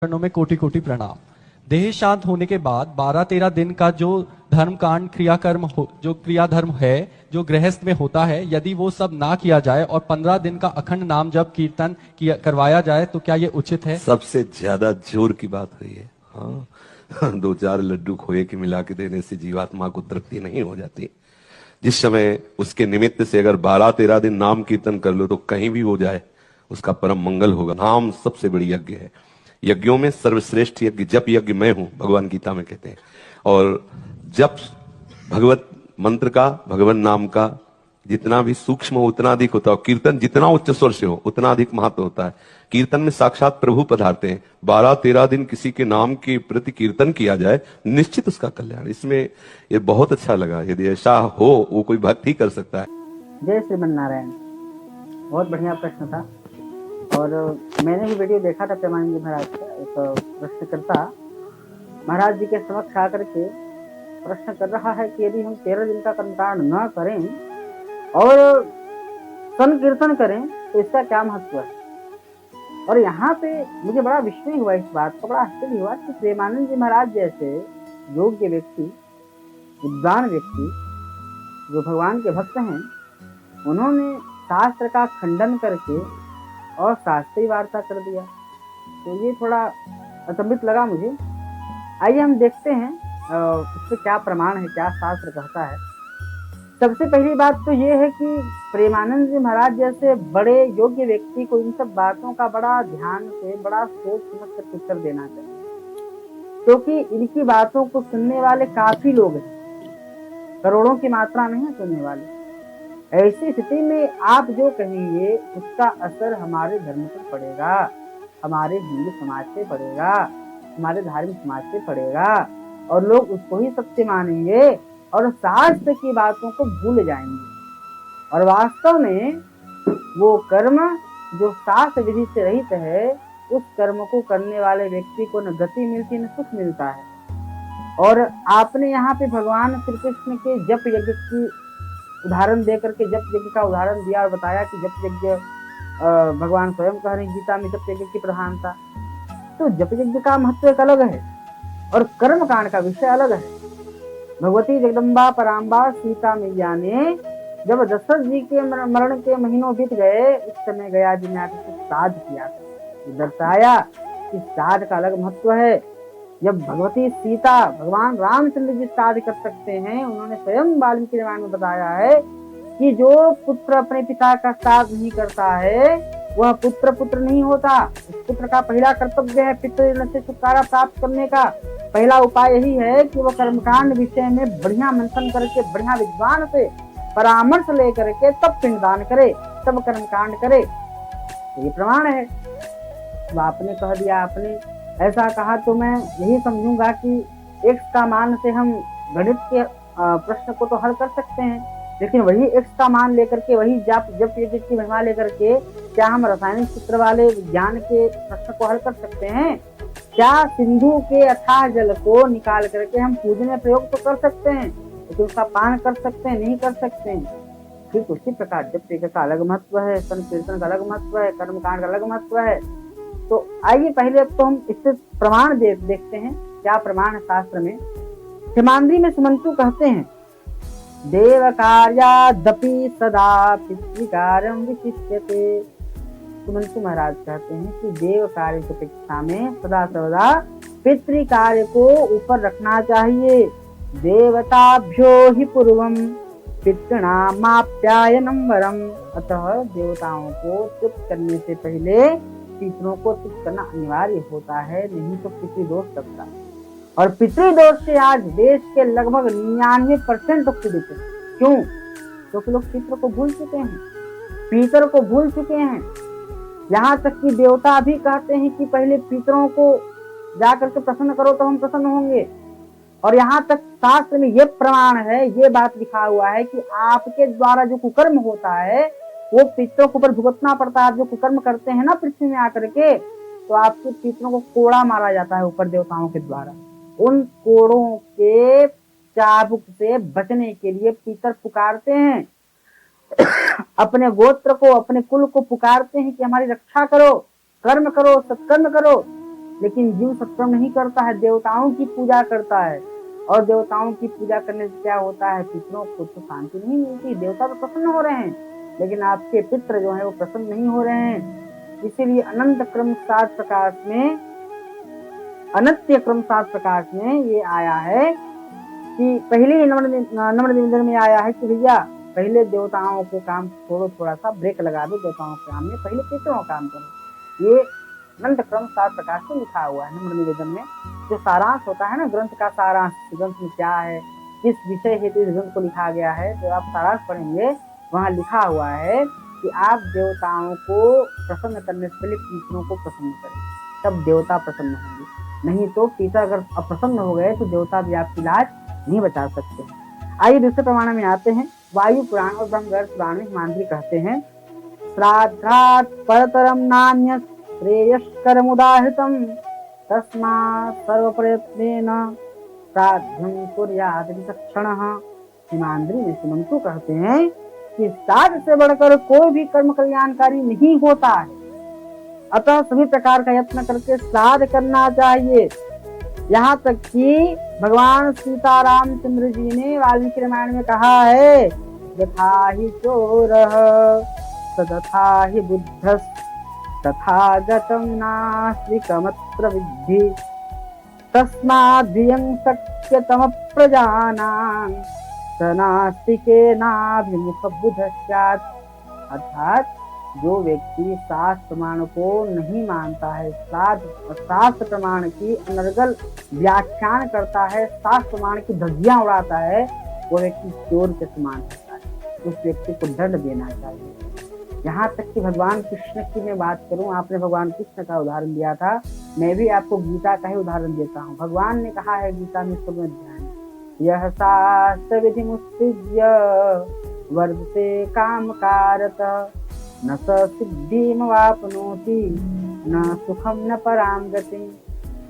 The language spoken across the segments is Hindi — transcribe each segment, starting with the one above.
चरणों में कोटि कोटि प्रणाम। देह शांत होने के बाद 12-13 दिन का जो धर्म कांड क्रियाकर्म जो क्रिया धर्म है जो गृहस्थ में होता है, यदि वो सब ना किया जाए और 15 दिन का अखंड नाम जप कीर्तन करवाया जाए तो क्या ये उचित है? सबसे ज्यादा जोर की बात हुई है। हाँ, 2-4 लड्डू खोए के मिला के देने से जीवात्मा को तृप्ति नहीं हो जाती। जिस समय उसके निमित्त से अगर 12-13 दिन नाम कीर्तन कर लो तो कहीं भी हो जाए उसका परम मंगल होगा। नाम सबसे बड़ी यज्ञ है। यज्ञों में सर्वश्रेष्ठ यज्ञ जप यज्ञ मैं हूं, भगवान गीता में कहते हैं। और जप भगवत मंत्र का, भगवान नाम का जितना भी सूक्ष्म हो उतना अधिक होता है। कीर्तन जितना उच्च स्वर से हो उतना अधिक महत्व होता है। कीर्तन में साक्षात प्रभु पधारते हैं। 12-13 दिन किसी के नाम के प्रति कीर्तन किया जाए, निश्चित उसका कल्याण। इसमें ये बहुत अच्छा लगा। यदि ऐसा हो, वो कोई भक्ति कर सकता है। जय श्रीमन नारायण। बहुत बढ़िया प्रश्न था और मैंने भी वीडियो देखा था प्रेमानंद जी महाराज का। एक प्रश्नकर्ता महाराज जी के समक्ष आकर के प्रश्न कर रहा है कि यदि हम 13 दिन का कर्मकांड न करें और संकीर्तन करें तो इसका क्या महत्व है। और यहाँ पे मुझे बड़ा विस्मय हुआ, इस बात का बड़ा आश्चर्य हुआ कि प्रेमानंद जी महाराज जैसे योग्य व्यक्ति, विद्वान व्यक्ति, जो भगवान के भक्त हैं, उन्होंने शास्त्र का खंडन करके और शास्त्रीय वार्ता कर दिया। तो ये थोड़ा अचंभित लगा मुझे। आइए हम देखते हैं इससे क्या प्रमाण है, क्या शास्त्र कहता है। सबसे पहली बात तो ये है कि प्रेमानंद जी महाराज जैसे बड़े योग्य व्यक्ति को इन सब बातों का बड़ा ध्यान से, बड़ा सोच समझ कर उत्तर देना चाहिए, क्योंकि इनकी बातों को सुनने वाले काफी लोग हैं, करोड़ों की मात्रा में है सुनने वाले। ऐसी स्थिति में आप जो कहेंगे उसका असर हमारे धर्म पर पड़ेगा, हमारे हिंदू समाज पे पड़ेगा, हमारे धार्मिक समाज पे पड़ेगा और लोग उसको ही सत्य मानेंगे और शास्त्र की बातों को भूल जाएंगे। और वास्तव में वो कर्म जो शास्त्र विधि से रहित है, उस कर्म को करने वाले व्यक्ति को न गति मिलती न सुख मिलता है। और आपने यहाँ पे भगवान श्री कृष्ण के जप यज्ञ की उदाहरण दे करके जप यज्ञ का उदाहरण दिया और बताया कि जप यज्ञ भगवान स्वयं कह रहे हैं गीता में जप यज्ञ की प्रधानता। तो जप यज्ञ का महत्व एक अलग है और कर्म कांड का विषय अलग है। भगवती जगदम्बा पराम्बा सीता मैया ने जब दशरथ जी के मरण के महीनों बीत गए, उस समय गया जी ने आकर श्राद्ध किया, दर्शाया कि श्राद्ध का अलग महत्व है। जब भगवती सीता, भगवान रामचंद्र जी श्राद्ध कर सकते हैं, उन्होंने स्वयं वाल्मीकि रामायण में बताया है कि जो पुत्र अपने पिता का श्राद्ध नहीं करता है वह पुत्र नहीं होता। उस पुत्र का पहला कर्तव्य है पितृ से छुटकारा प्राप्त करने का। पहला उपाय यही है कि वह कर्मकांड विषय में बढ़िया मंथन करके, बढ़िया विद्वान से परामर्श लेकर के तब पिंडदान करे, तब कर्मकांड करे। तो ये प्रमाण है। तो आपने कह दिया, आपने ऐसा कहा तो मैं यही समझूंगा कि x का मान से हम गणित के प्रश्न को तो हल कर सकते हैं, लेकिन वही x का मान लेकर के, वही जप यज्ञ की महिमा लेकर के क्या हम रासायनिक सूत्र वाले विज्ञान के प्रश्न को हल कर सकते हैं? क्या सिंधु के अथाह जल को निकाल करके हम पूजन में प्रयोग तो कर सकते हैं, लेकिन उसका पान कर सकते हैं? नहीं कर सकते हैं। ठीक उसी प्रकार जप यज्ञ का अलग महत्व है, संकीर्तन का अलग महत्व है, कर्मकांड का अलग महत्व है। तो आइए पहले तो हम इससे प्रमाण देखते हैं, क्या प्रमाण है शास्त्र में। हिमांद्री में सुमंतु कहते हैं, देव कार्यादपि सदा पितृकार्यं विशिष्यते। सुमंतु महाराज कहते हैं कि देव कार्य की अपेक्षा में सदा सर्वदा पितृ कार्य को ऊपर रखना चाहिए। देवताभ्यो हि पूर्वम पितृणामाप्यायनं वरम। अतः देवताओं को तृप्त करने से पहले पितरों को तृप्त करना अनिवार्य होता है, नहीं तो पितृदोष लगता है। और पितृदोष से आज देश के लगभग 99% लोग पीड़ित हैं। क्यों? क्योंकि लोग पितरों को भूल चुके हैं, पितर को भूल चुके हैं। यहाँ तक कि देवता भी कहते हैं कि पहले पितरों को जाकर के प्रसन्न करो तो हम प्रसन्न होंगे। और यहाँ तक शास्त्र में ये प्रमाण है, ये बात लिखा हुआ है कि आपके द्वारा जो कुकर्म होता है वो पितरों के ऊपर भुगतना पड़ता है। आप जो कुकर्म करते हैं ना पृथ्वी में आकर के, तो आपके पितरों को कोड़ा मारा जाता है ऊपर देवताओं के द्वारा। उन कोड़ों के चाबुक से बचने के लिए पितर पुकारते हैं, अपने गोत्र को, अपने कुल को पुकारते हैं कि हमारी रक्षा करो, कर्म करो, सत्कर्म करो। लेकिन जीव सत्कर्म नहीं करता है, देवताओं की पूजा करता है। और देवताओं की पूजा करने से क्या होता है, पितरों को तो शांति नहीं मिलती। देवता तो प्रसन्न हो रहे हैं, लेकिन आपके पितृ जो है वो प्रसन्न नहीं हो रहे हैं। इसीलिए अनंत क्रम सात प्रकाश में, अनंत्य क्रम सात प्रकाश में ये आया है कि पहले नम्र निवेदन में आया है कि भैया पहले देवताओं को काम छोड़ो, थोड़ा सा ब्रेक लगा दो देवताओं के काम में, पहले पितरों का काम करो। ये अनंत क्रम सात प्रकाश में लिखा हुआ है नम्र निवेदन में। जो सारांश होता है ना ग्रंथ का सारांश, ग्रंथ में क्या है, किस विषय हेतु इस ग्रंथ को लिखा गया है, जो आप सारांश पढ़ेंगे वहाँ लिखा हुआ है कि आप देवताओं को प्रसन्न करने से पहले पितरों को प्रसन्न करें, तब देवता प्रसन्न होंगे। नहीं तो पितर अगर अप्रसन्न हो गए तो देवता भी आपकी लाज नहीं बचा सकते। आइए दूसरे प्रमाण में आते हैं। वायु पुराण और ब्रह्मगर्भ पुराण में हिमांद्री कहते हैं, श्राद्धात् परतरम नान्य श्रेयस्करमुदाहृतम् तस्मात् सर्वप्रयत्नेन श्राद्धं कुर्यात् विचक्षणः। हिमांद्री में सुमंतु कहते हैं कि श्राद्ध से बढ़कर कोई भी कर्म कल्याणकारी नहीं होता है, अतः सभी प्रकार का यत्न करके श्राद्ध करना चाहिए। यहाँ तक कि भगवान सीतारामचंद्र जी ने वाल्मीकि रामायण में कहा है, यथा हि चोरः तथा हि बुद्धस् तथागतं नास्तिकमत्र विद्धि तस्माद्धियं शक्यतम प्रजानां नास्तिकेनाभिमुख बुध स्यात्। अर्थात जो व्यक्ति शास्त्र प्रमाण को नहीं मानता है, शास्त्र प्रमाण की अनर्गल व्याख्यान करता है, शास्त्र प्रमाण की धज्जियां उड़ाता है, वो व्यक्ति चोर के समान होता है। उस व्यक्ति को दंड देना चाहिए। यहाँ तक कि भगवान कृष्ण की मैं बात करूं, आपने भगवान कृष्ण का उदाहरण दिया था, मैं भी आपको गीता का ही उदाहरण देता हूँ। भगवान ने कहा है गीता में 16वें अध्याय में, यह शास्त्र विधि मुत्सृज्य वर्धते काम कारत न स सिद्धिमवाप्नोति न सुखम न पराम गति।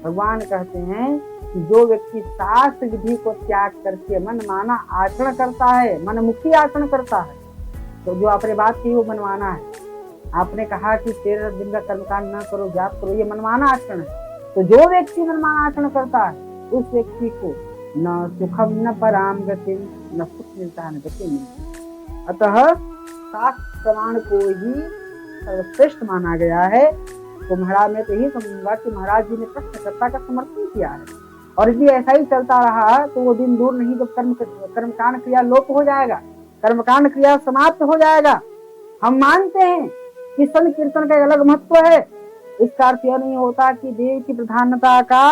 भगवान कहते हैं कि जो व्यक्ति शास्त्र विधि को त्याग करके मनमाना आचरण करता है, मनमुखी आचरण करता है, तो जो आपने बात की वो मनमाना है। आपने कहा कि 13 दिन का कर्मकांड न करो, जाप करो, ये मनमाना आचरण है। तो जो व्यक्ति मनमाना आचरण करता है उस व्यक्ति को न सुखम न पराम गति, न सुख मिलता है न गति मिलती। अतः शास्त्र प्रमाण को ही सर्वश्रेष्ठ माना गया है। तो महाराज मैं तो यही समझूंगा कि महाराज जी ने प्रश्नकर्ता का समर्थन किया है, और यदि ऐसा ही चलता रहा तो वो दिन दूर नहीं जब कर्मकांड क्रिया लोप हो जाएगा, कर्मकांड क्रिया समाप्त हो जाएगा। हम मानते हैं कि संत कीर्तन का एक अलग महत्व है। इसका अर्थ यह नहीं होता कि देव की प्रधानता का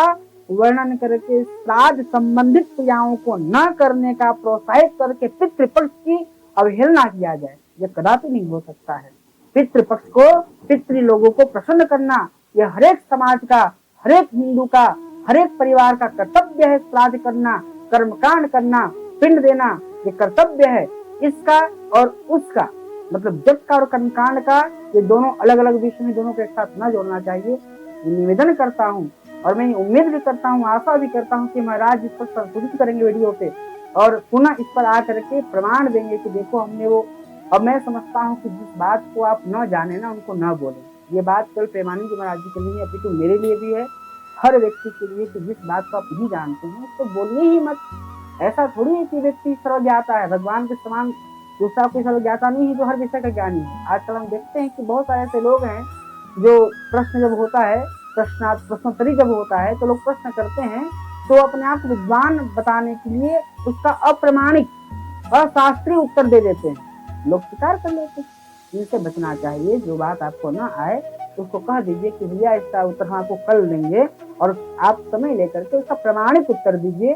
वर्णन करके श्राद्ध संबंधित क्रियाओं को न करने का प्रोत्साहित करके पितृपक्ष की अवहेलना किया जाए, यह कदापि नहीं हो सकता है। पितृपक्ष को, पितृ लोगों को प्रसन्न करना यह हरेक समाज का, हरेक हिंदू का, हरेक परिवार का कर्तव्य है। श्राद्ध करना, कर्मकांड करना, पिंड देना, ये कर्तव्य है। इसका और उसका मतलब जप का और कर्मकांड का, ये दोनों अलग अलग विषय में, दोनों को एक साथ न जोड़ना चाहिए। निवेदन करता हूँ और मैं उम्मीद भी करता हूँ, आशा भी करता हूँ कि महाराज इस पर संशोधित करेंगे वीडियो पे और पुनः इस पर आकर के प्रमाण देंगे कि देखो हमने वो। और मैं समझता हूँ कि जिस बात को आप न जाने ना, उनको न बोलें। ये बात केवल प्रेमानंद जी महाराज जी के लिए अपितु मेरे लिए भी है, हर व्यक्ति के लिए, कि जिस बात को आप नहीं जानते हैं तो बोलिए ही मत। ऐसा थोड़ी है कि व्यक्ति सर्व ज्ञाता है, भगवान के समान दूसरा कोई सर्व ज्ञाता नहीं है जो हर विषय का ज्ञानी है। आजकल हम देखते हैं कि बहुत सारे ऐसे लोग हैं जो प्रश्न जब होता है, प्रश्नोत्तरी जब होता है तो लोग प्रश्न करते हैं तो अपने आप को विद्वान बताने के लिए उसका अप्रमाणिक, अशास्त्रीय उत्तर दे देते हैं, लोग स्वीकार कर लेते हैं। इनसे बचना चाहिए। जो बात आपको न आए उसको कह दीजिए कि भैया इसका उत्तर हम आपको कल देंगे, और आप समय लेकर के उसका प्रमाणिक उत्तर दीजिए।